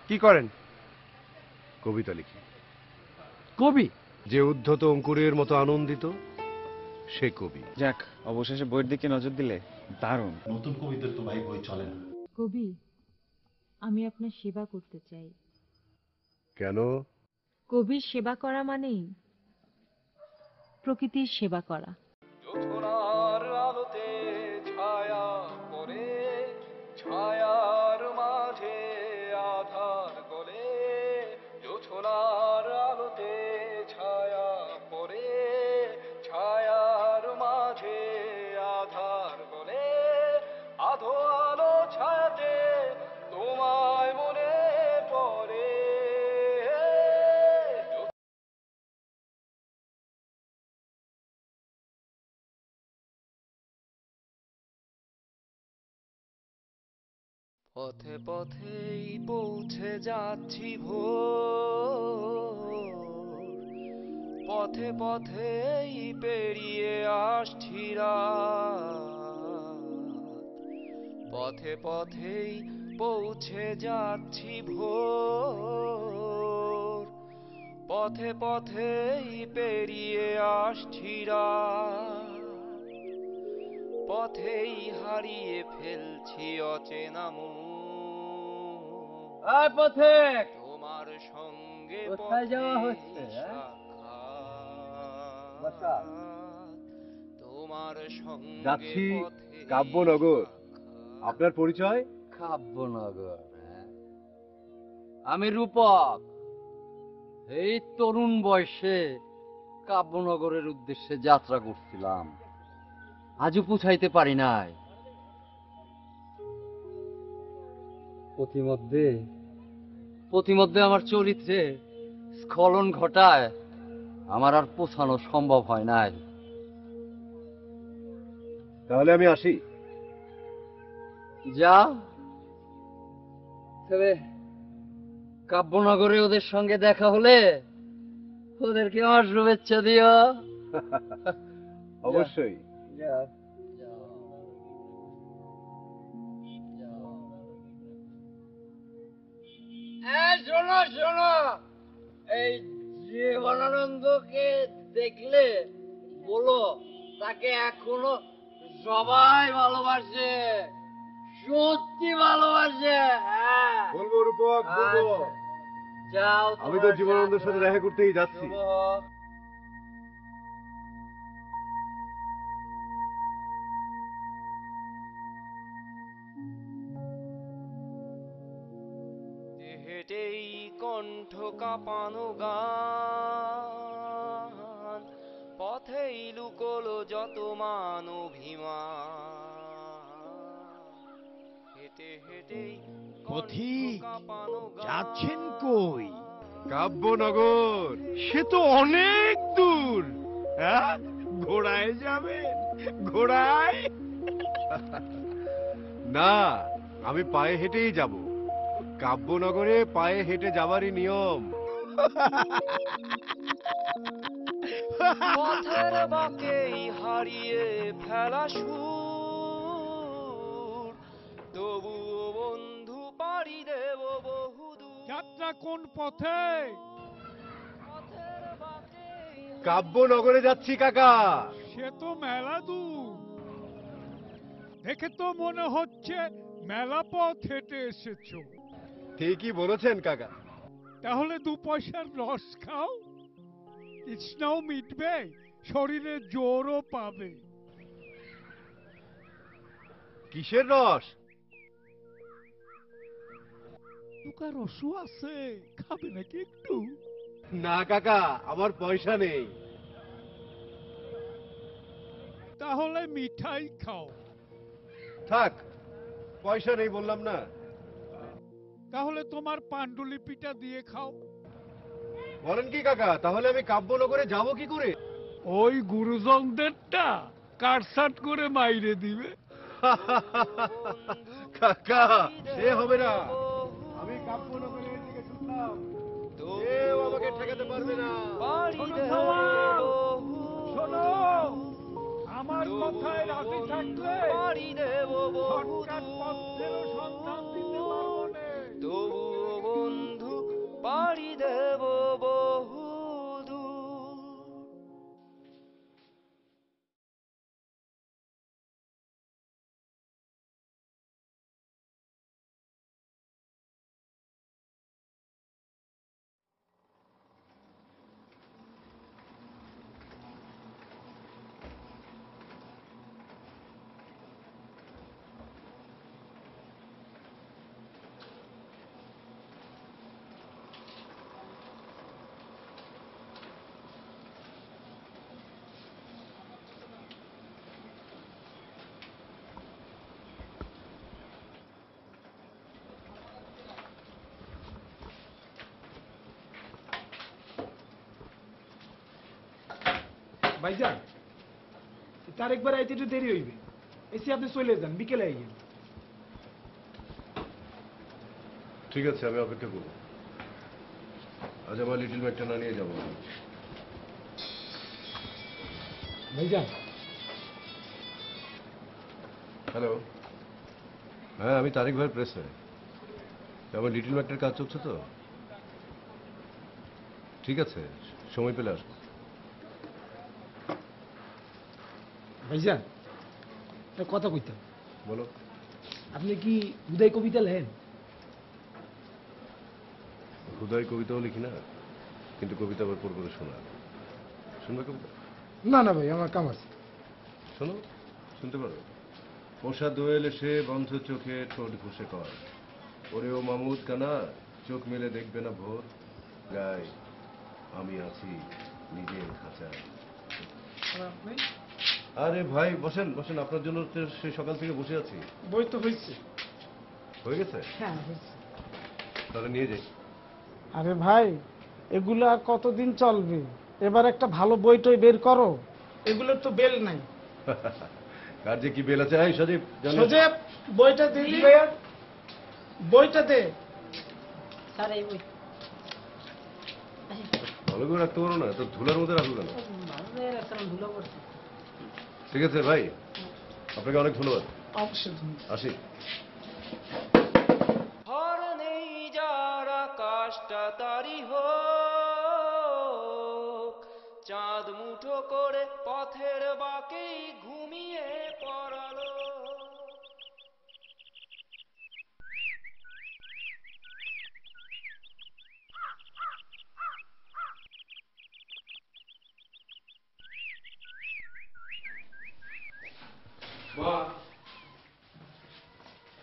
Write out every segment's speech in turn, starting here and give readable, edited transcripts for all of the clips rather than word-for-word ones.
কি করেন? কবিতা লিখি। কবি? যে উদ্ধত অঙ্কুরের মতো আনন্দিত সে কবি। যাক, অবশেষে বইয়ের দিকে নজর দিলে। দারুণ। নতুন কবিদের তো ভাই বই চলে না। কবি, আমি আপনার সেবা করতে চাই। কেন? কবির সেবা করা মানেই প্রকৃতির সেবা করা। জোছনার আলোতে ছায়া পড়ে, ছায়ার মাঝে আধার গলে। জোছনার আলোতে ছায়া পড়ে, ছায়ার মাঝে আধার গলে। আধো আলো ছায়াতে তোমায় মনে পড়ে। পথে পথেই পৌঁছে যাচ্ছি ভোর, পথে পথেই পেরিয়ে আসছি রাত। পথে পথেই পৌঁছে যাচ্ছি ভোর, পথে পথেই পেরিয়ে আসছি রাত। পথেই হারিয়ে ফেলছি অচেনা পথিক, তোমার সঙ্গে কোথায় যাওয়া হচ্ছে? তোমার সঙ্গে যাচ্ছি কাব্যনগর। আপনার পরিচয়? কাব্যনগর? আমি রূপক। এই তরুণ বয়সে কাব্যনগরের উদ্দেশ্যে যাত্রা করছিলাম, আজও পৌঁছাইতে পারি নাই। প্রতিমধ্যে আমার চরিত্রে স্খলন ঘটায় আমার আর পৌঁছানো সম্ভব হয় নাই। তাহলে আমি আসি। যা, তবে কাব্যনগরে ওদের সঙ্গে দেখা হলে ওদেরকে আমার শুভেচ্ছা দিও। অবশ্যই। শোনো শোনো, এই জীবনানন্দকে দেখলে বলো তাকে এখনো সবাই ভালোবাসে, সত্যি ভালোবাসে। বলবো রূপক, বলবো। যাও, আমি তো জীবনানন্দের সাথে দেখা করতেই যাচ্ছি। হেঁটেই কণ্ঠ কাঁপানো গান, পথেই লুকোলো যত মান অভিমান। হেঁটে হেঁটেই পথিক, কাঁপানো যাচ্ছেন কই? কাব্যনগর। সে তো অনেক দূর। হ্যাঁ, ঘোড়ায় যাবেন? ঘোড়ায়? না, আমি পায়ে হেঁটেই যাব। কাব্যনগরে পায়ে হেঁটে যাবারই নিয়ম। পথের বাঁকেই হারিয়ে ফেলা সুর, তবুও বন্ধু পাড়ি দেব বহুদূর। যাত্রা কোন পথে? পথের বাঁকেই কাব্যনগরে যাচ্ছি কাকা। সে তো মেলা দূর। দেখে তো মনে হচ্ছে মেলা পথ হেঁটে এসেছো। ঠিকই বলেছেন কাকা। তাহলে 2 পয়সার রস খাও, তৃষ্ণাও মিটবে, শরীরে জোরও পাবে। কিসের রস? টুকা রসও আছে, খাবে নাকি একটু? না কাকা, আমার পয়সা নেই। তাহলে মিঠাই খাও। থাক, পয়সা নেই বললাম না। তাহলে তোমার পাণ্ডুলিপিটা দিয়ে খাও। বলেন কি কাকা, তাহলে আমি কাব্যনগরে যাব কি করে? ওই গুরুজনদেরটা কাটসাট করে মাইরে দিবে। কাকা, সে হবে না। আমি কাব্যনগরের দিকে ছুটলাম, কেউ আমাকে ঠেকাতে পারবে না। শোনো সবাই, শোনো, আমার কথায় রাজি থাকলে শর্টকাট পথেরও সন্ধান দিতে পারবো না। তবুও ভাইজান তার একবার আইতে একটু দেরি হইবে, এসে আপনি চলে যান, বিকেলে আইয়েন। ঠিক আছে, আমি অপেক্ষা করবো। আজ আমার লিটল ম্যাকটা না নিয়ে যাবো। ভাইজান হ্যালো, হ্যাঁ আমি তারিক ভাইয়ের প্রেসে। আমার লিটল ম্যাকটার কাজ চলছে তো। ঠিক আছে, সময় পেলে আসবো। ভাইজান একটা কথা কইতাম, বলো। আপনি কি হুদাই কবিতা লেখেন? হুদাই কবিতাও লিখি না, কিন্তু কবিতা আবার পড় করে শোনা। শুনবে কবিতা? না না ভাই, আমার কাম আছে। শোনো, শুনতে পারো। পোষা দোয়েল এসে বন্ধ চোখে ঠোঁট ঘুষে কর, ওরে ও মামুদ কানা, চোখ মেলে দেখবে না ভোর, গাই আমি আছি নিজের খাঁচায়। আরে ভাই বসেন বসেন, আপনার জন্য তো সেই সকাল থেকে বসে আছি। বই তো হয়েছে। হয়ে গেছে? হ্যাঁ হয়েছে। তাহলে নিয়ে যাই। আরে ভাই, এগুলো আর কতদিন চলবে? এবার একটা ভালো বই টই বের করো, এগুলোর তো বেল নাই। কার যে কি বেল আছে? এই সজীব, জানো? সজীব, বইটা দে দি ভাইয়া, বইটা দে। স্যার এই বই ভালো করে রাখতে পারো না, তো ধুলার মধ্যে রাখো কেন? ধুলো পড়ছে। ঠিক আছে ভাই, আপনাকে অনেক ধন্যবাদ। অবশ্যই আসি। হার নেই যার আকাশটা তারি হোক, চাঁদ মুঠো করে পথের বাঁকেই ঘুমিয়ে পড়ালো।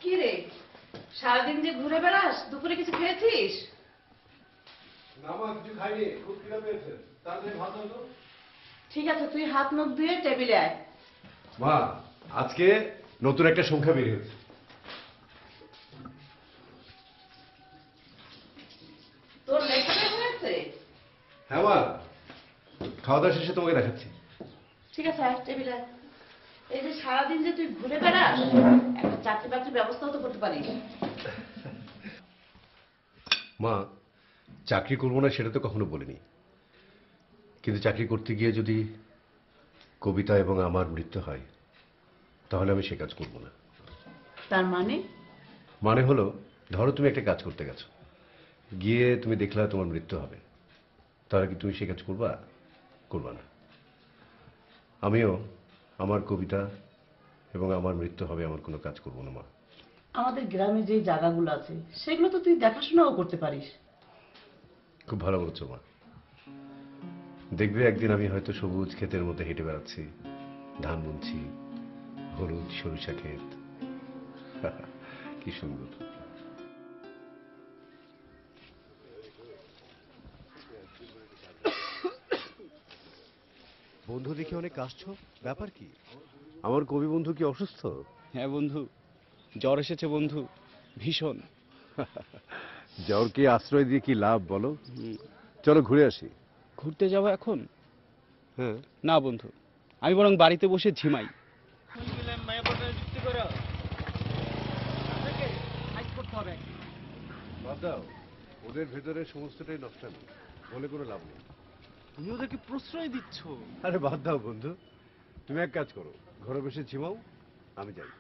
কি রে, সারাদিন যে ঘুরে বেড়াস, দুপুরে কিছু খেয়েছিস? না মা, কিছু খাইনি, খুব খিদা পেয়েছে। তাড়াতাড়ি ভাত দাও তো। ঠিক আছে, তুই হাত মুখ ধুয়ে টেবিলে আয়। মা, আজকে নতুন একটা সংখ্যা বের হয়েছে। তোর লেখাটা হয়েছে? হ্যাঁ মা, খাওয়া দাওয়া শেষে তোমাকে দেখাচ্ছি। ঠিক আছে, আয় টেবিলে আয়। এই যে সারাদিন যে তুই ঘুরে বেড়াস, একটা চাকরি বাকরির ব্যবস্থাও তো করতে পারিস। মা, চাকরি করবো না সেটা তো কখনো বলিনি, কিন্তু চাকরি করতে গিয়ে যদি কবিতা এবং আমার মৃত্যু হয়, তাহলে আমি সে কাজ করব না। তার মানে? মানে হলো, ধরো তুমি একটা কাজ করতে গেছো, গিয়ে তুমি দেখলা তোমার মৃত্যু হবে, তাহলে কি তুমি সে কাজ করবা? করবা না। আমিও আমার কবিতা এবং আমার মৃত্যু হবে আমার কোনো কাজ করবো না মা। আমাদের গ্রামে যে জায়গাগুলো আছে, সেগুলো তো তুই দেখাশোনাও করতে পারিস। খুব ভালো বলছো মা। দেখবে একদিন আমি হয়তো সবুজ ক্ষেতের মধ্যে হেঁটে বেড়াচ্ছি, ধান বুনছি, হলুদ সরিষা ক্ষেত। কি সুন্দর। বন্ধু দেখে অনেক কাশছো, ব্যাপার কি? আমার কবি বন্ধু কি অসুস্থ? হ্যাঁ বন্ধু, জ্বর এসেছে বন্ধু, ভীষণ। জ্বরকে আশ্রয় দিয়ে কি লাভ বলো? চলো ঘুরে আসি। ঘুরতে যাবো এখন? হ্যাঁ। না বন্ধু, আমি বরং বাড়িতে বসে ঝিমাই। বাদ দাও, ওদের ভেতরে সমস্তটাই নষ্টামি, বলে কোনো লাভ নেই। তুমি ওদেরকে প্রশ্রয় দিচ্ছ। আরে বাদ দাও বন্ধু, তুমি এক কাজ করো, ঘরে বসে ঝিমাও, আমি যাই।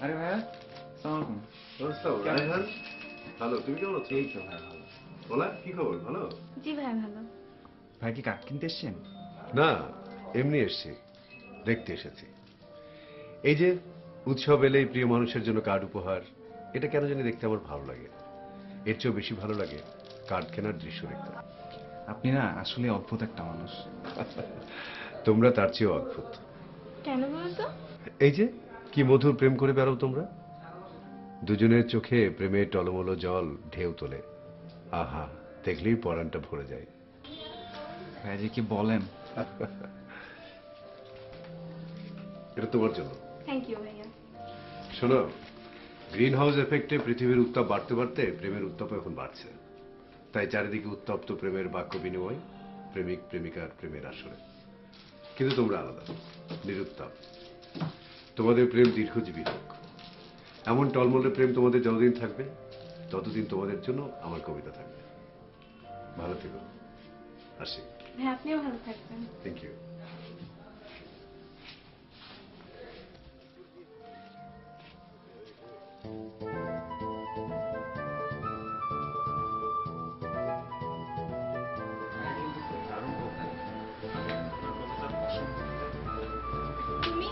আরে ভাইয়া, সালাম রায়হান, ভালো, তুমি কেমন আছো? এই তো ভাই ভালো। বলা, কি খবর? ভালো? জি ভাই ভালো। ভাই কি কাঠ কিনতে এসছেন? না, এমনি এসছি, দেখতে এসেছি। এই যে উৎসব এলেই প্রিয় মানুষের জন্য কার্ড উপহার, এটা কেন জানি দেখতে আমার ভালো লাগে। এর চেয়েও বেশি ভালো লাগে কার্ড কেনার দৃশ্য দেখতে। আপনি না আসলে অদ্ভুত একটা মানুষ। তোমরা তার চেয়েও অদ্ভুত। কেন বলো তো? এই যে কি মধুর প্রেম করে বেড়াও তোমরা, দুজনের চোখে প্রেমের টলমলো জল ঢেউ তোলে। আহা, দেখলেই পরাণটা ভরে যায়। ভাইয়া যে কি বলেন। এটা তোমার জন্য। থ্যাংক ইউ ভাইয়া। শোনো, গ্রিন হাউস এফেক্টে পৃথিবীর উত্তাপ বাড়তে বাড়তে প্রেমের উত্তাপ এখন বাড়ছে। তাই চারিদিকে উত্তপ্ত প্রেমের বাক্য বিনিময়, প্রেমিক প্রেমিকার প্রেমের আসরে। কিন্তু তোমরা আলাদা, নিরুত্তাপ। তোমাদের প্রেম দীর্ঘজীবী হোক। এমন টলমলে প্রেম তোমাদের যতদিন থাকবে ততদিন তোমাদের জন্য আমার কবিতা থাকবে। ভালো থেকো, আসি। হ্যাঁ, আপনিও ভালো থাকবেন। Thank you. তুমি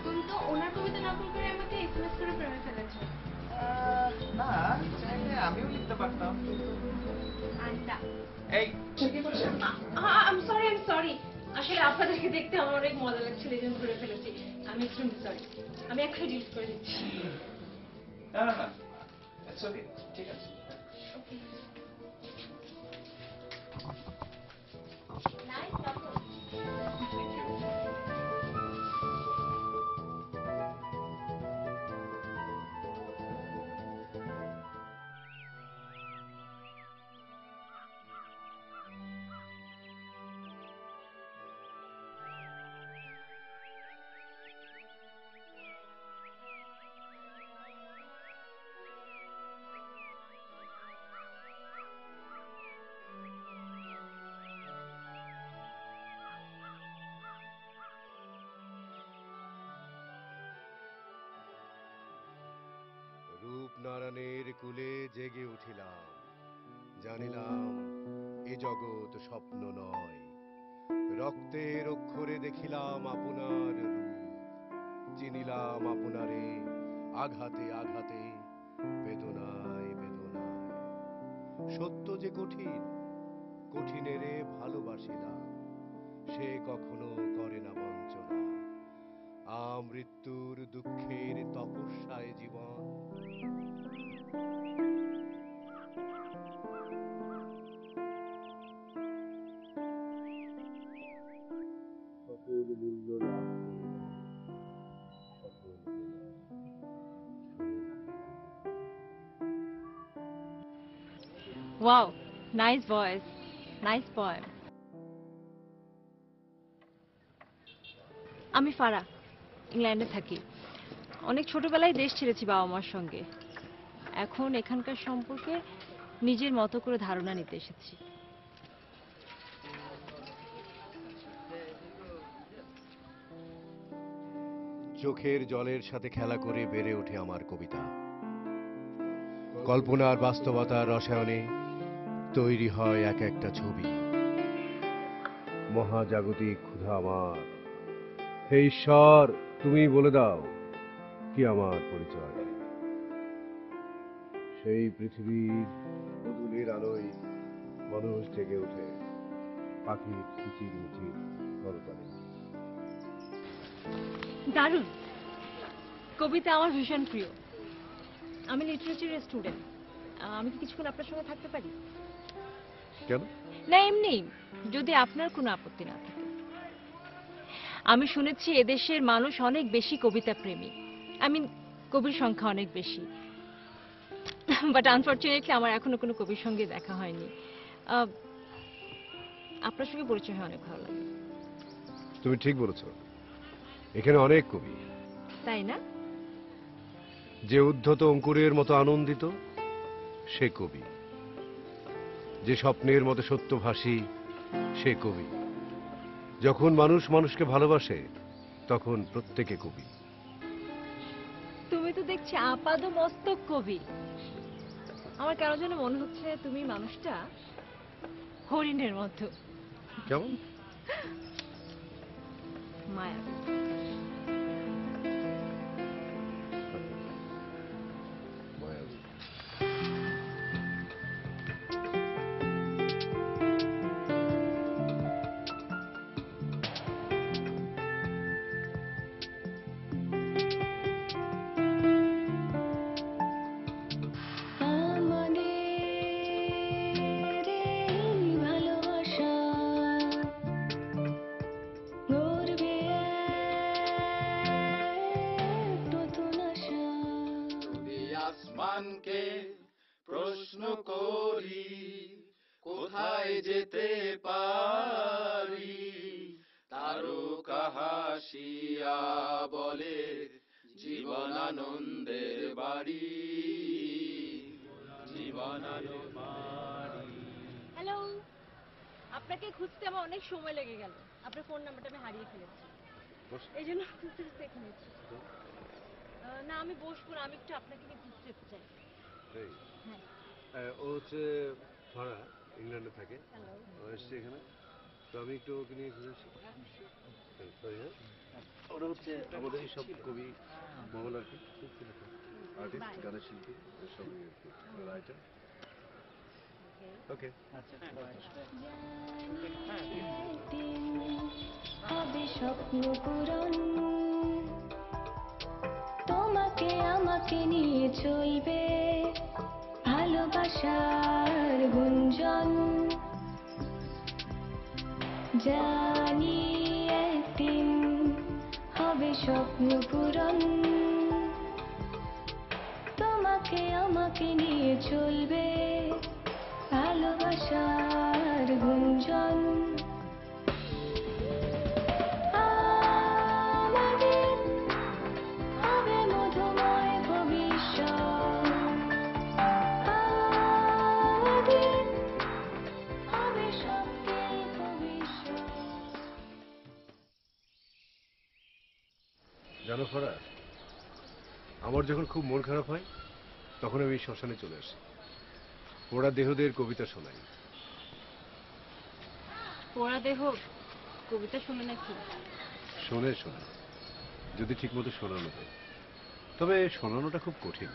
তুমি তো ওনার কবিতা নকল করে আমাকে এসএমএস করে প্রেমে ফেলেছো। না, চাইলে আমিও লিখতে পারতাম। আন্ডা। এই আই এম সরি। আসলে আপনাদেরকে দেখতে আমার অনেক মজা লাগছিল, এই জন্য ধরে ফেলেছি। আমি এক্সট্রিমলি সরি। আমি এক্ষুনি ডিলিট করে দিচ্ছি। না না না, ইটস ওকে, ঠিক আছে। রূপনারায়ণের কুলে জেগে উঠিলাম, জানিলাম এ জগৎ স্বপ্ন নয়। রক্তের অক্ষরে দেখিলাম আপনার রূপ, চিনিলাম আপনারে আঘাতে আঘাতে, বেদনায় বেদনায়। সত্য যে কঠিন, কঠিনেরে ভালোবাসিলাম, সে কখনো করে না বঞ্চনা। মৃত্যুর দুঃখের তপস্যায় জীবন। সকল মূল্য লাভ সকল wow, nice voice, nice poem. আমি ফারা, ইংল্যান্ডে থাকি। অনেক ছোটবেলায় দেশ ছেড়েছি বাবা মার সঙ্গে। এখন এখানকার সম্পর্কে নিজের মতো করে ধারণা নিতে এসেছি। চোখের জলের সাথে খেলা করে বেড়ে ওঠে আমার কবিতা। কল্পনার বাস্তবতার রসায়নে তৈরি হয় এক একটা ছবি। মহাজাগতিক ক্ষুধা আমার, হে ঈশ্বর তুমি বলে দাও কি আমার পরিচয়। সেই পৃথিবীর বধূলির আলোয় মানুষ জেগে ওঠে, পাখির কিচির মিচির করতালে। দারুণ, কবিতা আমার ভীষণ প্রিয়। আমি লিটারেচারের স্টুডেন্ট। আমি কি কিছুক্ষণ আপনার সঙ্গে থাকতে পারি? কেন? না, এমনি, যদি আপনার কোনো আপত্তি না থাকে। আমি শুনেছি এদেশের মানুষ অনেক বেশি কবিতা প্রেমী। কবির সংখ্যা অনেক বেশি, বাট আনফরচুনেটলি আমার এখনো কোনো কবির সঙ্গে দেখা হয়নি। আপনার সঙ্গে পরিচয় হয়ে অনেক ভালো লাগে। তুমি ঠিক বলেছ, এখানে অনেক কবি। তাই না? যে উদ্ধত অঙ্কুরের মতো আনন্দিত সে কবি, যে স্বপ্নের মতো সত্যভাষী সে কবি। যখন মানুষ মানুষকে ভালোবাসে তখন প্রত্যেকে কবি। তুমি তো দেখছি আপাদ মস্তক কবি। আমার কেন যেন মনে হচ্ছে তুমি মানুষটা হরিণের মতো। কেমন? মায়া। আসমানকে প্রশ্ন করি কোথায় যেতে পারি, তারকা হাসিয়া বলে জীবনানন্দের বাড়ি, জীবনানন্দের বাড়ি। হ্যালো, আপনাকে খুঁজতে আমার অনেক সময় লেগে গেল। আপনার ফোন নাম্বারটা আমি হারিয়ে ফেলেছি, এই জন্য খুঁজতে খুঁজতে এখানে এসেছি। না, আমি বসবো না, আমি একটু আপনাকে নিয়ে ঘুরতে যেতে চাই। ও হচ্ছে ফারা, ইংল্যান্ডে থাকে। ও এসছে এখানে, তো আমি একটু ওকে নিয়ে ঘুরে আসি। সরি, হ্যাঁ। ওরা হচ্ছে আমাদের সব কবি, মহল আর কি, আর্টিস্ট, গানের শিল্পী, সব রাইটার। ওকে, হবে স্বপ্ন পূরণ, তোমাকে আমাকে নিয়ে চলবে ভালোবাসার গুঞ্জন, জানি একদিন হবে স্বপ্ন পূরণ, তোমাকে আমাকে নিয়ে চলবে ভালোবাসার গুঞ্জন। আমাদের হবে মধুময় ভবিষ্যৎ, আমাদের হবে স্বপ্নের ভবিষ্যৎ। জানো ফারা, আমার যখন খুব মন খারাপ হয় তখন আমি শ্মশানে চলে আসি, পোড়া দেহদের কবিতা শোনাই। পোড়া দেহ কবিতা শুনে নাকি? শোনে, যদি ঠিক মতো শোনানো হয়, তবে শোনানোটা খুব কঠিন।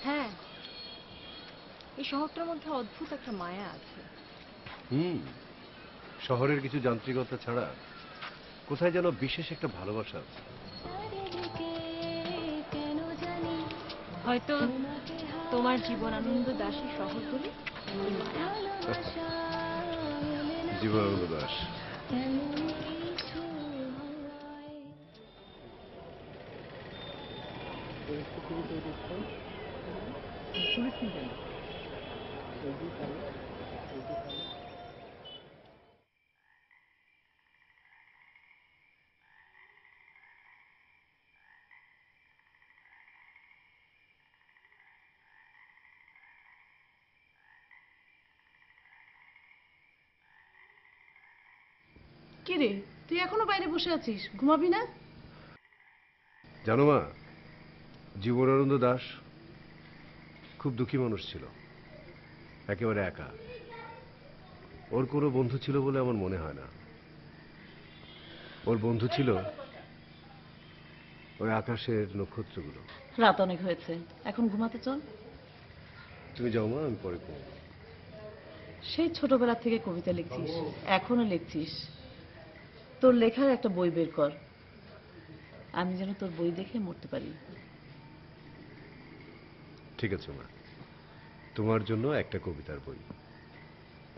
হ্যাঁ, এই শহরটার মধ্যে অদ্ভুত একটা মায়া আছে। শহরের কিছু যান্ত্রিকতা ছাড়া কোথায় যেন বিশেষ একটা ভালোবাসা আছে। হয়তো তোমার জীবনানন্দ দাসী শহর বলে। জীবনানন্দ দাস, কি রে, তুই এখনো বাইরে বসে আছিস, ঘুমাবি না? জানো মা, জীবনানন্দ দাস খুব দুঃখী মানুষ ছিল, একেবারে একা। ওর কোনো বন্ধু ছিল বলে আমার মনে হয় না। ওর বন্ধু ছিল ওই আকাশের নক্ষত্রগুলো। রাত অনেক হয়েছে, এখন ঘুমাতে চল। তুমি যাও মা, আমি পরে ঘুমাবো। সেই ছোটবেলা থেকে কবিতা লিখছিস, এখনো লিখছিস। তোর লেখার একটা বই বের কর, আমি যেন তোর বই দেখে মরতে পারি। ঠিক আছে মা, তোমার জন্য একটা কবিতার বই।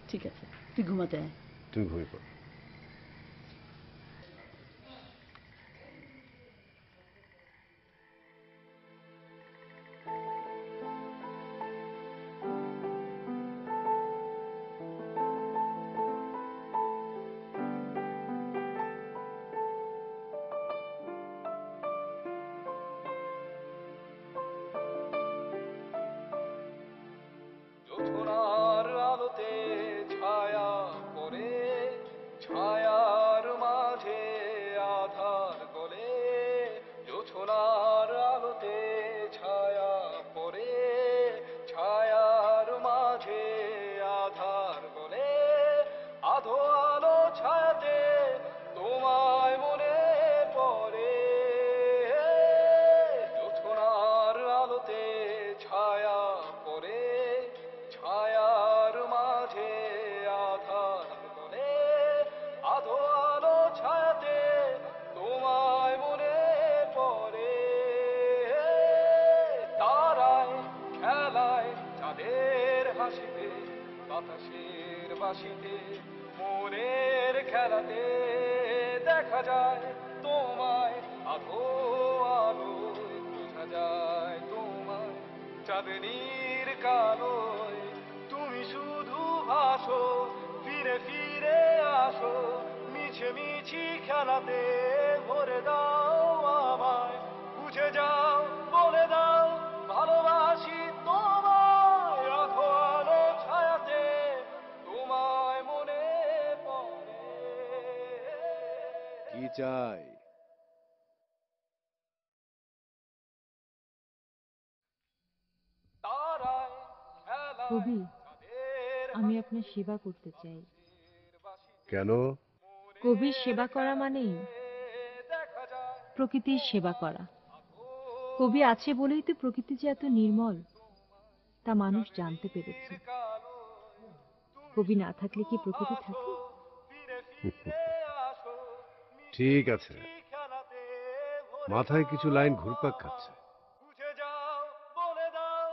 ঠিক আছে, তুই ঘুমাতে আয়। তুমি ঘুমিয়ে পড়ো। জোছনার আলোতে ছায়া পড়ে, ছায়ার মাঝে আধার গলে, জোছনার আলোতে ছায়া পড়ে, ছায়ার মাঝে আধার গলে, আধো আলো ছায়াতে তোমায় মনে পড়ে, জোছনার আলোতে ছায়া পড়ে, ছায়ার মাঝে আধার গলে, আধো আলো ছায়াতে তোমায় মনে পড়ে, তারায় খেলায় চাঁদের হাসিতে, বাতাসের বাসিতে, মনের খেলাতে দেখা যায় তোমায় আধো আলোয় বোঝা যায় তোমায় চাঁদনীর কালোয় তুমি শুধু ভাসো ফিরে ফিরে আসো মিছে মিছি খেলাতে ভরে দাও আমায় বুঝে যাও বলে দাও ভালোবাসি তোমায় আধো আলো ছায়াতে তোমায় মনে পড়ে কি চাই? তারায় খেলায় কবি চাঁদের আমি আপনার সেবা করতে চাই। কেন? কবির সেবা করা মানেই দেখা যায় প্রকৃতির সেবা করা। কবি আছে বলেই তো প্রকৃতি যে এত নির্মল তা মানুষ জানতে পেরেছে। কবি না থাকলে কি প্রকৃতি থাকে? ঠিক আছে, মাথায় কিছু লাইন ঘুরপাক খাচ্ছে। বুঝে যাও বলে দাও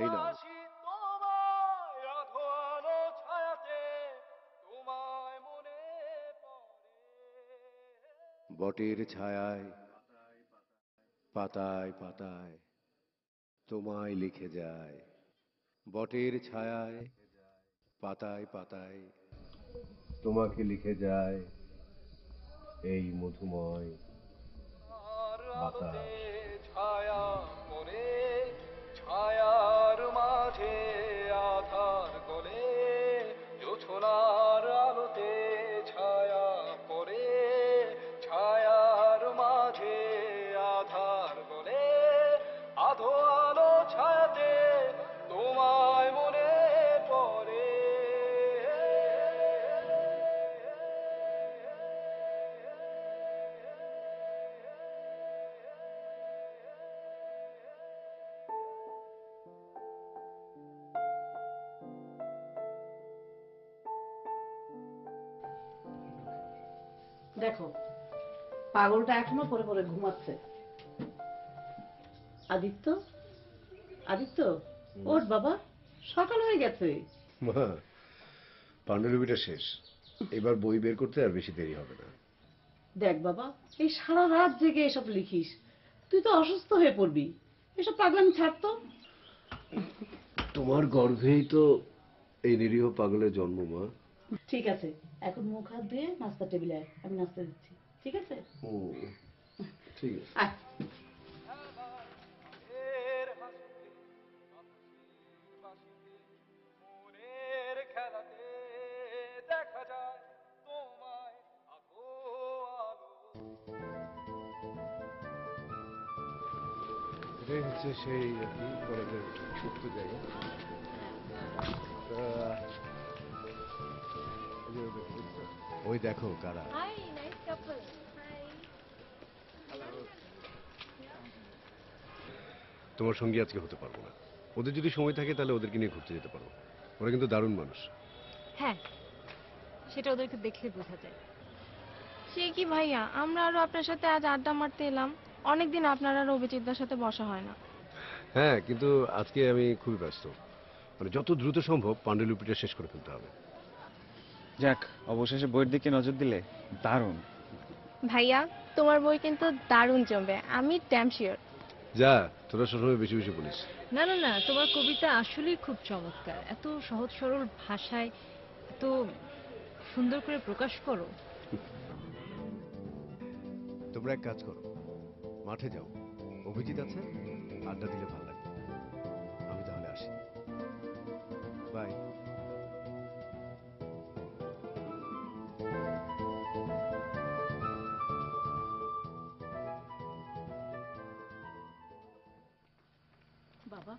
এই নাও। ভালোবাসি তোমায় আধো আলো ছায়াতে তোমায় মনে পড়ে বটের ছায়ায় পাতায় পাতায় তোমায় লিখে যায়। বটের ছায়ায় পাতায় পাতায় তোমাকে লিখে যায় এই মধুময় বাতাস। ছায়া পড়ে ছায়ার মাঝে আধার গলে জোছনার আলোতে ছায়া পড়ে ছায়ার মাঝে আধার গলে আধো আলো ছায়াতে তোমায় মনে পড়ে দেখো পাগলটা এখনো পরে পরে ঘুমাচ্ছে। আদিত্য, আদিত্য, ওঠ বাবা, সকাল হয়ে গেছে। মা, পাণ্ডুলিপিটা শেষ, এবার বই বের করতে আর বেশি দেরি হবে না। দেখ বাবা, এই সারা রাত জেগে এসব লিখিস, তুই তো অসুস্থ হয়ে পড়বি। এসব পাগলামি ছাড় তো। তোমার গর্ভেই তো এই নিরীহ পাগলের জন্ম, মা। ঠিক আছে, এখন মুখ হাত ধুয়ে নাস্তা টেবিলে আয়, আমি নাস্তা দিচ্ছি। ঠিক আছে? ঠিক আছে। আয়। এর হাসিতে বাতাসের বাসিতে মনের খেলাতে দেখা যায় তোমায় আধো আলো এটাই হচ্ছে সেই আর কি কলেজের সুপ্ত জায়গা। ওই দেখো কারা। Hi, nice couple. Hi. তোমার সঙ্গী আজকে হতে পারবো না। ওদের যদি সময় থাকে তাহলে ওদেরকে নিয়ে ঘুরতে যেতে পারবো। ওরা কিন্তু দারুণ মানুষ। হ্যাঁ, সেটা ওদেরকে দেখলে বোঝা যায়। সে কি ভাইয়া, আমরা আরো আপনার সাথে আজ আড্ডা মারতে এলাম। অনেকদিন আপনার আর অভিজিৎদার সাথে বসা হয় না। হ্যাঁ, কিন্তু আজকে আমি খুবই ব্যস্ত। মানে যত দ্রুত সম্ভব পাণ্ডুলিপিটা শেষ করে ফেলতে হবে। যাক, অবশেষে বইয়ের দিকে নজর দিলে দারুণ। ভাইয়া, তোমার বই কিন্তু দারুণ জমবে, আমি ড্যাম শিওর। যা, তোরা সবসময় বেশি বেশি বলিস। না না না, তোমার কবিতা আসলেই খুব চমৎকার। এত সহজ সরল ভাষায় এত সুন্দর করে প্রকাশ করো। তোমরা এক কাজ করো, মাঠে যাও, অভিজিৎ আছে, আড্ডা দিলে ভালো লাগবে। আমি তাহলে আসি, বাই। বাবা,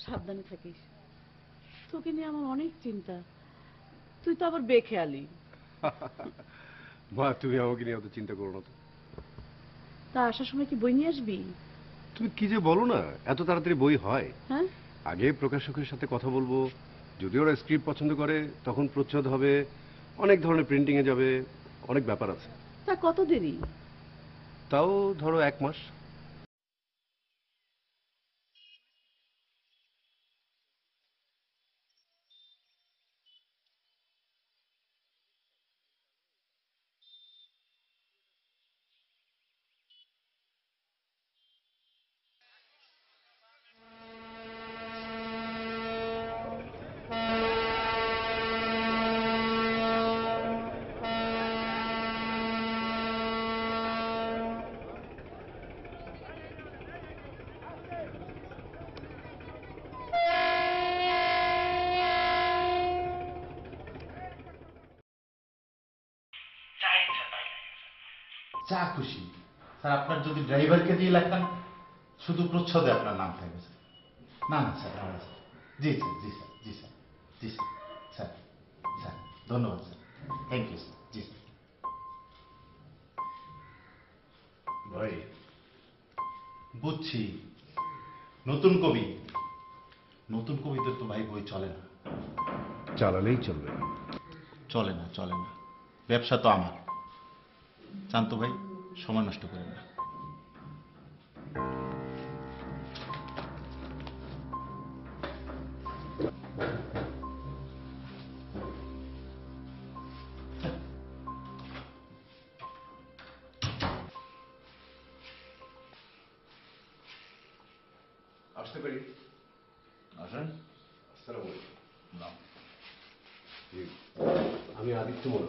সাবধানে থাকিস। তোকে নিয়ে আমার অনেক চিন্তা। তুই তো আবার বেখেয়ালি। মা, তুমি আমাকে নিয়ে অত চিন্তা করো না তো। তা আসার সময় কি বই নিয়ে আসবি? তুমি কি যে বলো না, এত তাড়াতাড়ি বই হয়? হ্যাঁ, আগে প্রকাশকের সাথে কথা বলবো, যদি ওরা স্ক্রিপ্ট পছন্দ করে তখন প্রচ্ছদ হবে, অনেক ধরনের প্রিন্টিং এ যাবে, অনেক ব্যাপার আছে। তা কত দেরি? তাও ধরো 1 মাস। যা খুশি স্যার। আপনার যদি ড্রাইভারকে দিয়ে লেখান, শুধু প্রচ্ছদে আপনার নাম থাকবে স্যার। না না স্যার, না স্যার। জি স্যার, জি স্যার, জি স্যার, জি স্যার, স্যার স্যার ধন্যবাদ স্যার, থ্যাংক ইউ স্যার। জি স্যার। ভাই বুঝছি, নতুন কবি, নতুন কবিদের তো ভাই বই চলে না। চালালেই চলবে। চলে না, চলে না, ব্যবসা তো আমার। জান তো ভাই, সময় নষ্ট করেন না। আসতে পারি? আসেন। আসসালামু আলাইকুম। আমি আদিত্য মোড়ল।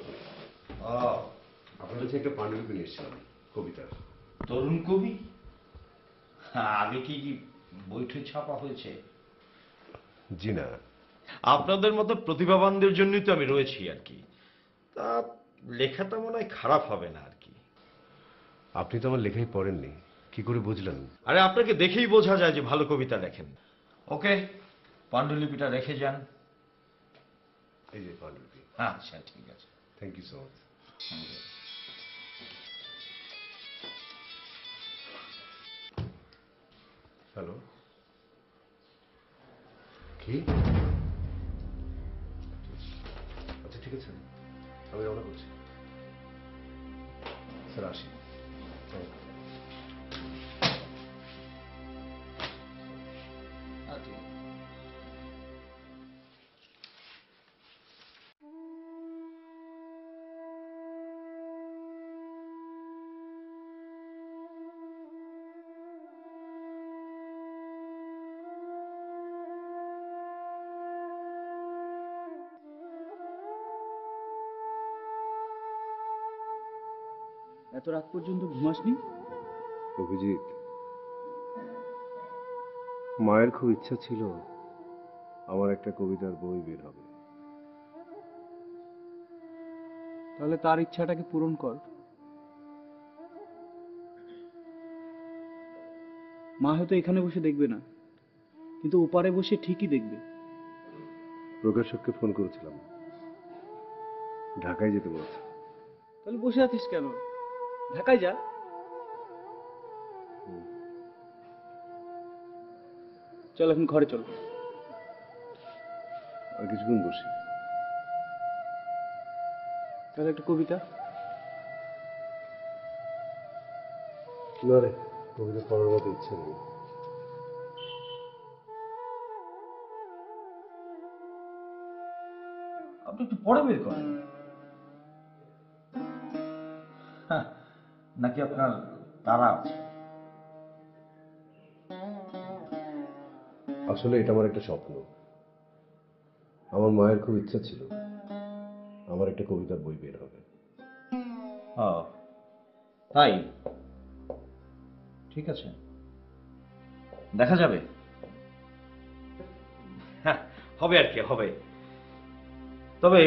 আপনার কাছে একটা পাণ্ডুলিপি নিয়ে এসেছিলাম, কবিতার। তরুণ কবি? আগে কি বইটি ছাপা হয়েছে? জি না। আপনাদের মতো প্রতিভাবানদের জন্যই তো আমি রয়েছি আর কি। তা লেখাটা মনে হয় খারাপ হবে না আর কি। আপনি তো আমার লেখাই পড়েননি, কি করে বুঝলেন? আরে আপনাকে দেখেই বোঝা যায় যে ভালো কবিতা লেখেন। ওকে, পাণ্ডুলিপিটা রেখে যান। এই যে পাণ্ডুলিপি। আচ্ছা, ঠিক আছে। Thank you so much. Hello, কি? আচ্ছা ঠিক আছে, আমি রওনা করছি। স্যার আসি। এত রাত পর্যন্ত ঘুমাসনি? অভিজিৎ, মায়ের খুব ইচ্ছা ছিল আমার একটা কবিতার বই বের হবে। তাহলে তার ইচ্ছাটাকে পূরণ কর। মা হয়তো এখানে বসে দেখবে না, কিন্তু ওপারে বসে ঠিকই দেখবে। প্রকাশককে ফোন করেছিলাম, ঢাকায় যেতে বলেছে। তাহলে বসে আছিস কেন? ঢাকায় যা। চল এখন ঘরে চল। আর কিছুক্ষণ বসি। তাহলে একটা কবিতা। না রে, কবিতা পড়ার মতো ইচ্ছে নেই। আপনি একটু পরে বের করেন। নাকি আপনার তারা? আসলে এটা আমার একটা স্বপ্ন। আমার মায়ের খুব ইচ্ছা ছিল আমার একটা কবিতার বই বের হবে। তাই? ঠিক আছে, দেখা যাবে। হবে আর কি, হবে। তবে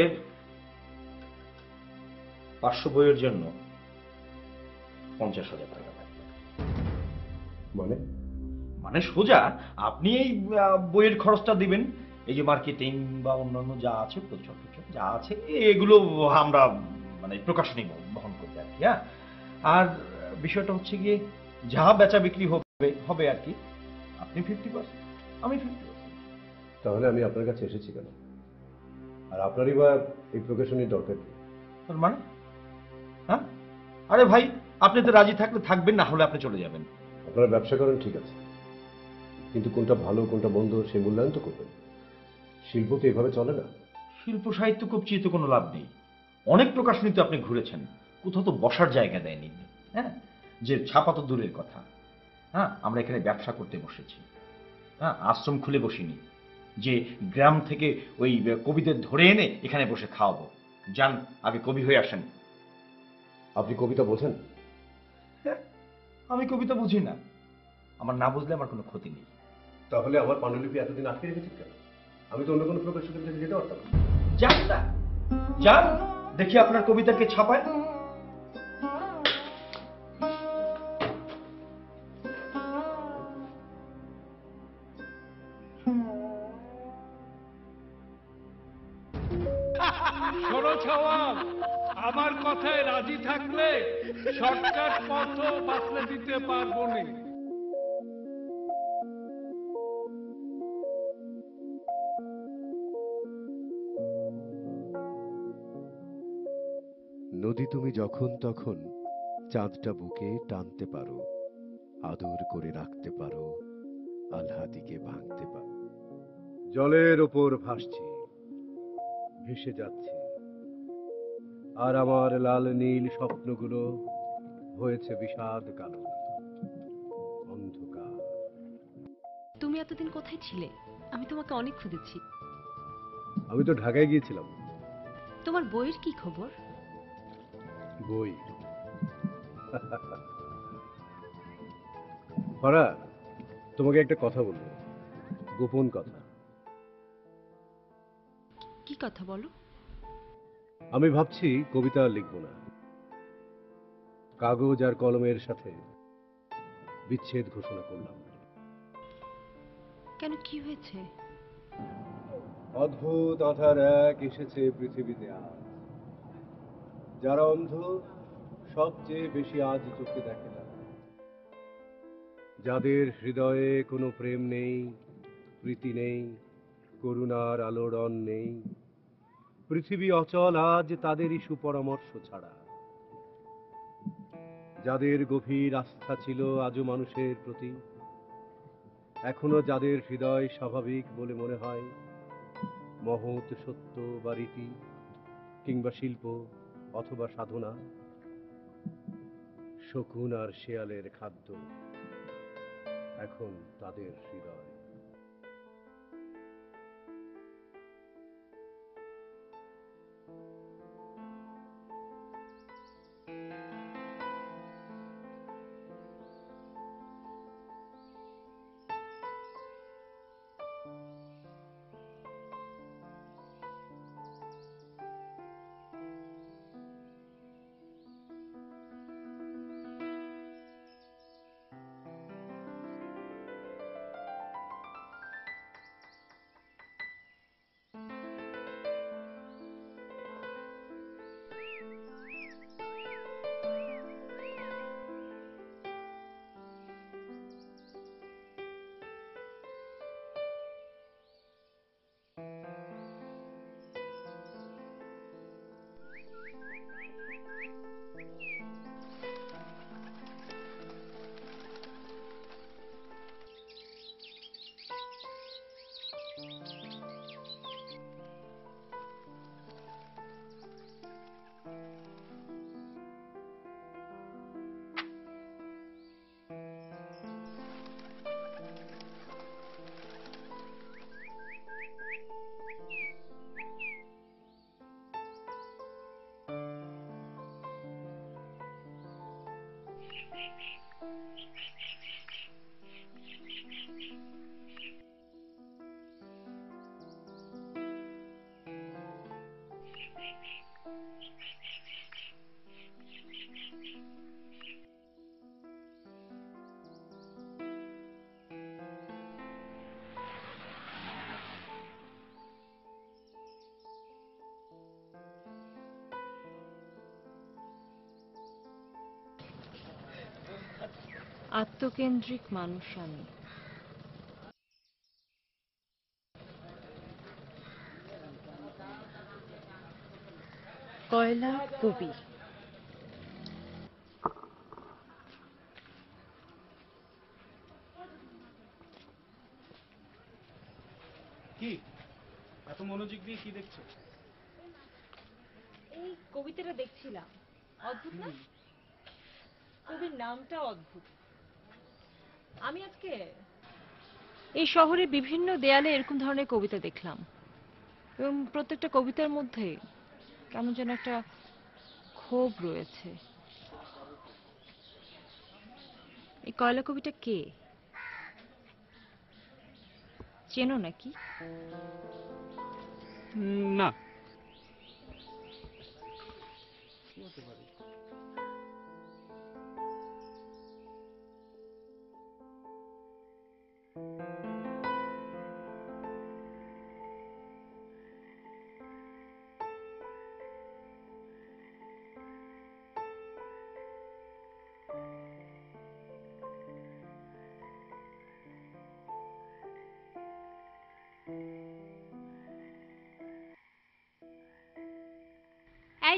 500 বইয়ের জন্য 50,000 টাকা লাগবে। মানে? মানে সোজা আপনি এই বইয়ের খরচটা দিবেন। এই যে মার্কেটিং বা অন্যান্য যা আছে, প্রচার যা আছে, এগুলো আমরা মানে প্রকাশনী বহন করতে আর কি। হ্যাঁ, আর বিষয়টা হচ্ছে গিয়ে যা বেচা বিক্রি হবে হবে আর কি। আপনি 50%, আমি 50%। তাহলে আমি আপনার কাছে এসেছি কেন? আর আপনারই বা এই প্রকাশনীর দরকার কি? মানে? হ্যাঁ, আরে ভাই, আপনি তো রাজি থাকলে থাকবেন, না হলে আপনি চলে যাবেন। আপনারা ব্যবসা করেন ঠিক আছে, কিন্তু কোনটা ভালো কোনটা মন্দ সেই মূল্যায়ন তো করবেন। শিল্প তো এভাবে চলে না। শিল্প সাহিত্য কবচিয়ে তো কোনো লাভ নেই। অনেক প্রকাশনীতে আপনি ঘুরেছেন, কোথাও তো বসার জায়গা দেয়নি। হ্যাঁ, যে ছাপা তো দূরের কথা। হ্যাঁ, আমরা এখানে ব্যবসা করতে বসেছি। হ্যাঁ, আশ্রম খুলে বসিনি যে গ্রাম থেকে ওই কবিদের ধরে এনে এখানে বসে খাওয়াবো। যান, আগে কবি হয়ে আসেন। আপনি কবিতা বোঝেন? আমি কবিতা বুঝি না। আমার না বুঝলে আমার কোনো ক্ষতি নেই। তাহলে আমার পাণ্ডুলিপি এতদিন আটকে রেখেছেন কেন? আমি তো অন্য কোনো প্রকাশকের কাছে যেতে পারতাম। যান না, যান, দেখি আপনার কবিতাকে ছাপায়। শোনো ছাওয়াল, আমার কথায় রাজি থাকলে শর্টকাট পথও বাতলে দিতে পারবো না। নদী তুমি যখন তখন চাঁদটা বুকে টানতে পারো, আদর করে রাখতে পারো, আলহাদিকে ভাঙতে পারো। জলের ওপর ভাসছি, ভেসে যাচ্ছি, আর আমার লাল নীল স্বপ্নগুলো হয়েছে বিষাদ কালো, অন্ধকার। তুমি এতদিন কোথায় ছিলে? আমি তোমাকে অনেক খুঁজেছি। আমি তো ঢাকায় গিয়েছিলাম। তোমার বইয়ের কি খবর? বই? ফারা, তোমাকে একটা কথা বলবো, গোপন কথা। কি কথা বলো? আমি ভাবছি কবিতা আর লিখব না, কাগজ আর কলমের সাথে বিচ্ছেদ ঘোষণা করলাম। কেন, কি হয়েছে? অদ্ভুত আধার এক এসেছে পৃথিবীতে আজ। যারা অন্ধ সবচেয়ে বেশি আজ চোখে দেখে না, যাদের হৃদয়ে কোনো প্রেম নেই, প্রীতি নেই, করুণার আলোড়ন নেই, পৃথিবী অচল আজ তাদেরই সুপরামর্শ ছাড়া। যাদের গভীর আস্থা ছিল আজও মানুষের প্রতি, এখনো যাদের হৃদয় স্বাভাবিক বলে মনে হয়, মহৎ সত্য বা রীতি কিংবা শিল্প অথবা সাধনা, শকুন আর শেয়ালের খাদ্য এখন তাদের হৃদয়। আত্মকেন্দ্রিক মানুষ আমি। কয়লা কবি। কি এত মনোযোগ দিয়ে কি দেখছো? এই কবিতাটা দেখছিলাম, অদ্ভুত না? কবির নামটা অদ্ভুত। আমি আজকে এই শহরে বিভিন্ন দেয়ালে এরকম ধরনের কবিতা দেখলাম, এবং প্রত্যেকটা কবিতার মধ্যে কেমন যেন একটা ক্ষোভ রয়েছে। এই কয়লা কবিটা কে, চেনো নাকি? না।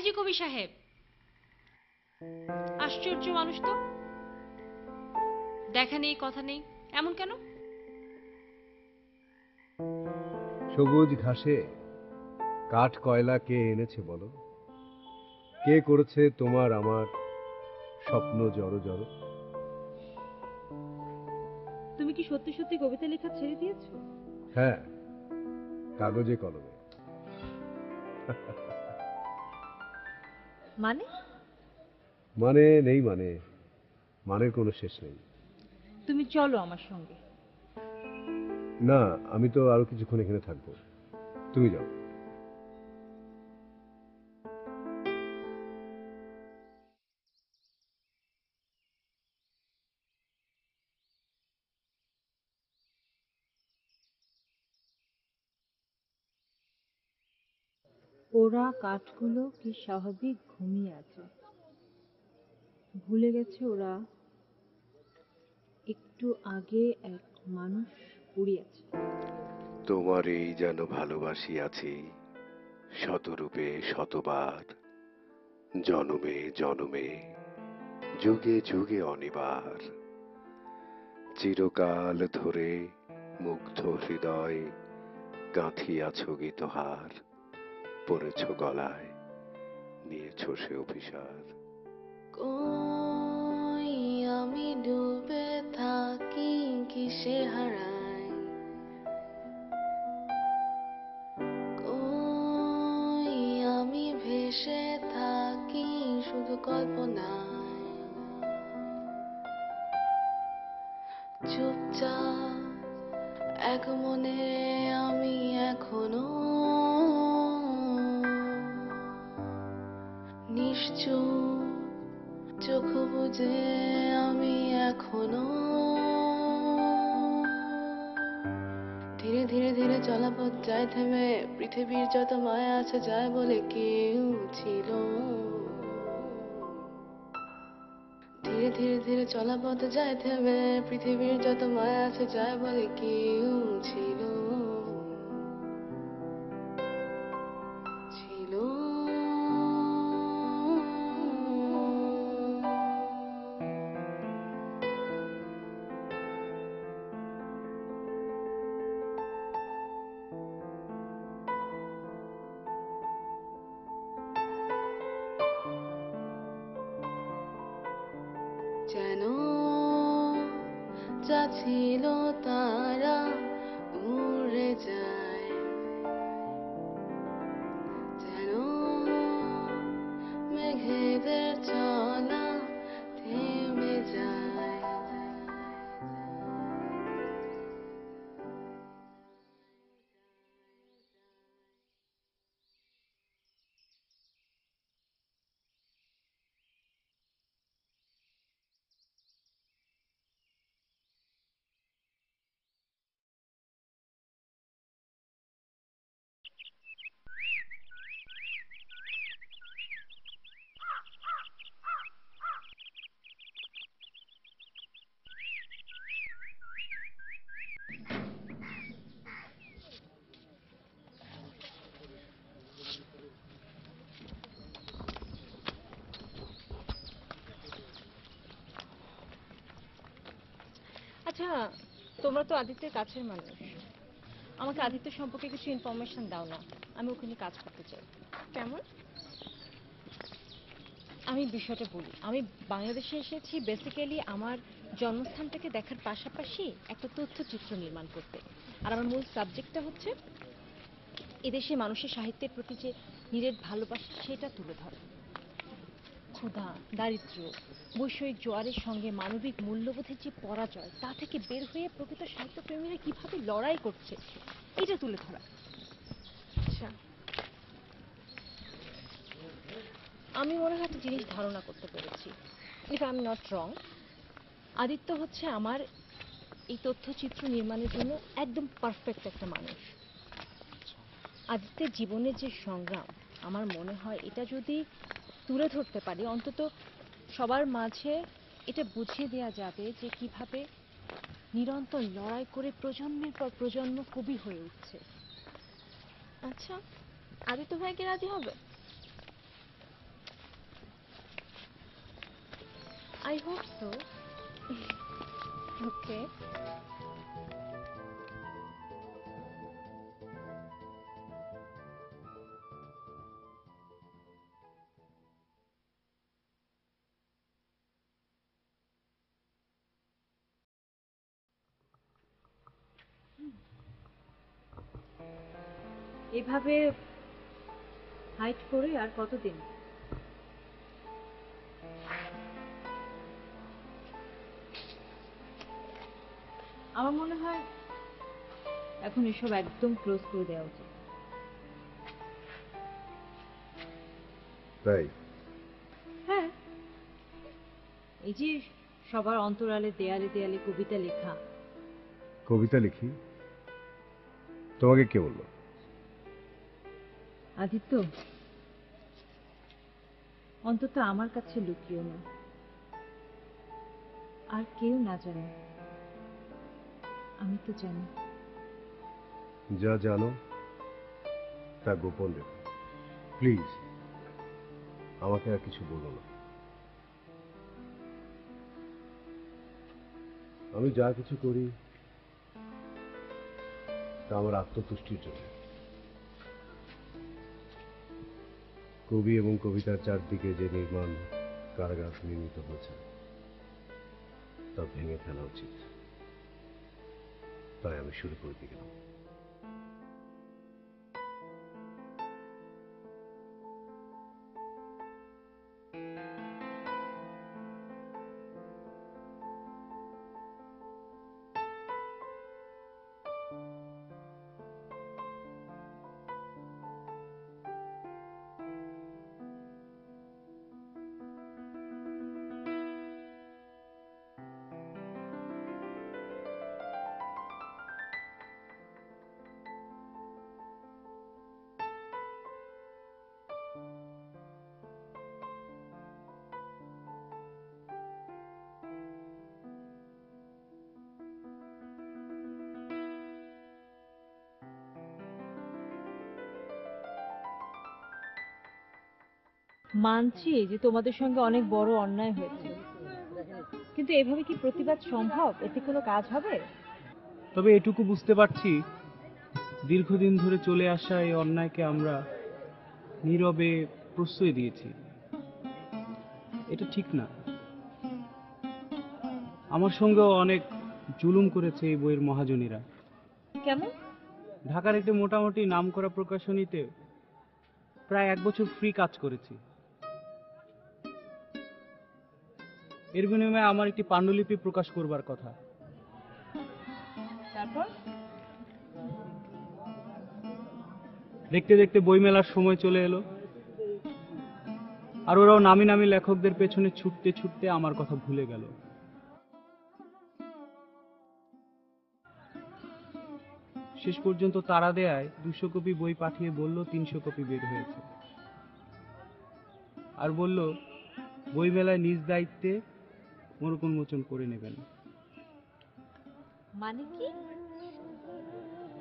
এই যে কবি সাহেব, আশ্চর্য মানুষ তো, দেখা নেই কথা নেই, এমন কেন? সবুজ ঘাসে কাঠ কয়লা কে এনেছে বলো? কে করেছে তোমার আমার স্বপ্ন জড়ো জড়ো? তুমি কি সত্যি সত্যি কবিতা লেখা ছেড়ে দিয়েছো? হ্যাঁ, কাগজে কলমে। মানে? মানে নেই, মানের কোনো শেষ নেই। তুমি চলো আমার সঙ্গে। না, আমি তো আরো কিছুক্ষণ এখানে থাকবো, তুমি যাও। পোড়া কাঠগুলো কি স্বাভাবিক ঘুমিয়ে আছে, ভুলে গেছে ওরা একটু আগে এক মানুষ পুড়িয়েছে। তোমার এই যেন ভালোবাসি আছি শতরূপে শতবার, জনমে জনমে, যুগে যুগে অনিবার। চিরকাল ধরে মুগ্ধ হৃদয় গাঁথিয়াছ গীতহার, পড়েছ গলায়, নিয়েছ সে অভিসার। কই আমি ডুবে থাকি কিসে হারাই, কই আমি ভেসে থাকি শুধু কল্পনায়। চুপচাপ এক মনে আমি এখনো নিশ্চুপ, চোখ বুজে আমি এখনো ধীরে ধীরে ধীরে চলা পথ যায় থেমে, পৃথিবীর যত মায়া আছে যায় বলে কেউ ছিল। ধীরে ধীরে ধীরে চলা পথ যায় থেমে, পৃথিবীর যত মায়া আছে যায় বলে কেউ ছিল। ছিল যেন যা ছিল তারা উড়ে যায়, যেন মেঘেদের চলা থেমে যায়। আচ্ছা, তোমরা তো আদিত্যের কাছের মানুষ, আমাকে আদিত্য সম্পর্কে কিছু ইনফরমেশন দাও না, আমি ওখানে কাজ করতে চাই। কেমন? আমি বিষয়টা বলি, আমি বাংলাদেশে এসেছি বেসিক্যালি আমার জন্মস্থানটাকে দেখার পাশাপাশি একটা তথ্যচিত্র নির্মাণ করতে। আর আমার মূল সাবজেক্টটা হচ্ছে এদেশে মানুষের সাহিত্যের প্রতি যে নিরেট ভালোবাসা সেটা তুলে ধরা। ক্ষুধা, দারিদ্র্য, বৈষয়িক জোয়ারের সঙ্গে মানবিক মূল্যবোধের যে পরাজয়, তা থেকে বের হয়ে প্রকৃত সাহিত্যপ্রেমীরা কিভাবে লড়াই করছে এটা তুলে ধরা। আচ্ছা, আমি মনে হয় একটা জিনিস ধারণা করতে পেরেছি, if I am not wrong, Aditya হচ্ছে আমার এই তথ্যচিত্র নির্মাণের জন্য একদম পারফেক্ট একটা মানুষ। আদিত্যের জীবনের যে সংগ্রাম, আমার মনে হয় এটা যদি তুলে ধরতে পারি, অন্তত সবার মাঝে এটা বুঝিয়ে দেওয়া যাবে যে কিভাবে নিরন্তর লড়াই করে প্রজন্মের পর প্রজন্ম কবি হয়ে উঠছে। আচ্ছা, আদিত্য ভাই কি রাজি হবে? I hope so. Okay. এভাবে হাইট করে আর কতদিন? আমার মনে হয় এখন এসব একদম ক্লোজ করে দেওয়া উচিত। তাই? হ্যাঁ, এই যে সবার অন্তরালে দেয়ালে দেয়ালে কবিতা লেখা। কবিতা লিখি? তোমাকে কে বললো? আদিত্য, অন্তত আমার কাছে লুকিও না, আর কেউ না জানে। আমি তো জানি। যা জানো তা গোপন রেখো প্লিজ। আমাকে আর কিছু বলো না। আমি যা কিছু করি তা আমার আত্মতুষ্টির জন্য। কবি এবং কবিতার চারদিকে যে নির্মাণ কারাগার নির্মিত হয়েছে তা ভেঙে ফেলা উচিত। তাই আমি শুরু করে দিলাম। মানছি যে তোমাদের সঙ্গে অনেক বড় অন্যায় হয়েছে, কিন্তু এভাবে কি প্রতিবাদ সম্ভব? এতে কোনো কাজ হবে? তবে এটুকু বুঝতে পারছি, দীর্ঘদিন ধরে চলে আসা এই অন্যায়কে আমরা নীরবে প্রশ্রয় দিয়েছি। এটা ঠিক না। আমার সঙ্গেও অনেক জুলুম করেছে এই বইয়ের মহাজনীরা। কেমন? ঢাকার একটি মোটামুটি নামকরা প্রকাশনীতে প্রায় 1 বছর ফ্রি কাজ করেছি। এর বিনিময়ে আমার একটি পাণ্ডুলিপি প্রকাশ করবার কথা। তারপর দেখতে দেখতে বইমেলার সময় চলে এলো, আর ওরাও নামি নামি লেখকদের পেছনে ছুটতে ছুটতে আমার কথা ভুলে গেল। শেষ পর্যন্ত তাড়া দেয়ায় 200 কপি বই পাঠিয়ে বলল 300 কপি বের হয়েছে, আর বলল বইমেলায় নিজ দায়িত্বে মোড়ক উন্মোচন করে নেবেন। মানে কি?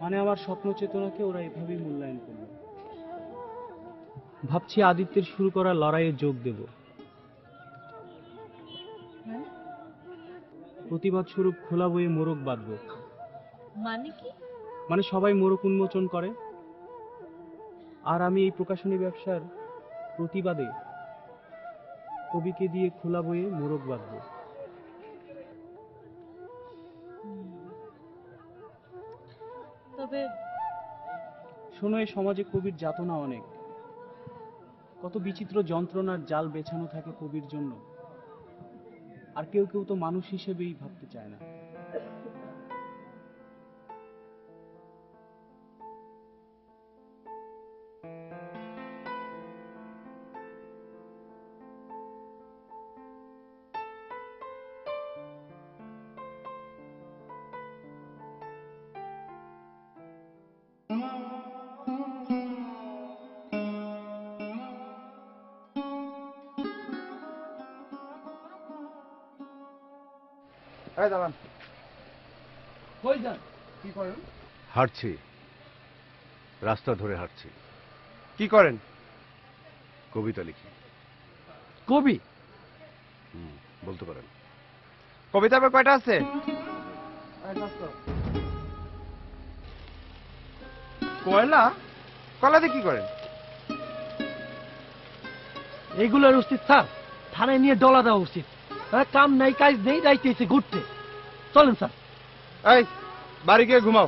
মানে আমার স্বপ্ন চেতনাকে ওরা এভাবেই মূল্যায়ন করল। ভাবছি আদিত্যের শুরু করা লড়াইয়ে যোগ দেব। প্রতিবাদ স্বরূপ খোলা বইয়ে মোড়ক বাঁধব। মানে কি? মানে সবাই মোড়ক উন্মোচন করে, আর আমি এই প্রকাশনী ব্যবসার প্রতিবাদে কবিকে দিয়ে খোলা বইয়ে মোড়ক বাঁধব। তবে শোনো, এই সমাজে কবির যাতনা অনেক। কত বিচিত্র যন্ত্রণার জাল বেছানো থাকে কবির জন্য, আর কেউ কেউ তো মানুষ হিসেবেই ভাবতে চায় না। এই দাঁড়ান। কই যান? কি করেন? হাঁটছি, রাস্তা ধরে হাঁটছি। কি করেন? কবিতা লিখি। কবি? বলতে পারেন। কবিতা বই কয়টা আছে? কয়লা? কয়লা দিয়ে কি করেন? এইগুলোর উচিত স্যার থানায় নিয়ে ডলা দেওয়া উচিত। কাম নাই কাজ নেই, যাইতেছে ঘুরতে। চলেন স্যার। এই বাড়ি গিয়ে ঘুমাও।